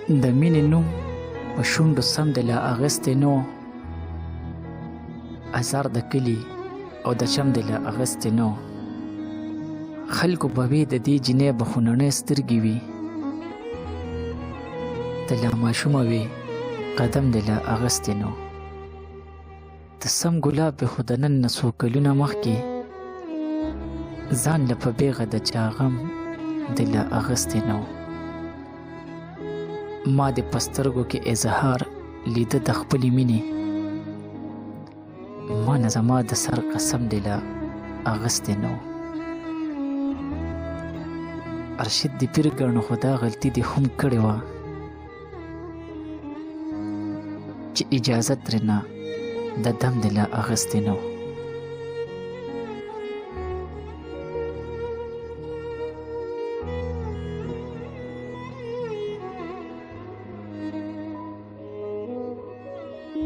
د مینې نوم په شونډو سم د لا اغستې نو، ازار د کلي او د چم د لا اغستې نو. خلکو به وې د دې جینۍ به خونړۍ سترګې وي، د لا ماشومه وې قدم د لا اغستې نو. د سم ګلاب به خو د نن نه څو کلونه مخکې ځان له په بیغه د چا غم د لا اغستې نو. ما د په سترګو کې اظهار لیده د خپلې مینې، ما نه زما د سر قسم د لا اغستې نو. ارشد د پیر ګڼو خو دا غلطي دې هم کړې وه چې اجازه ترېنه د دم د لا اغستې نو.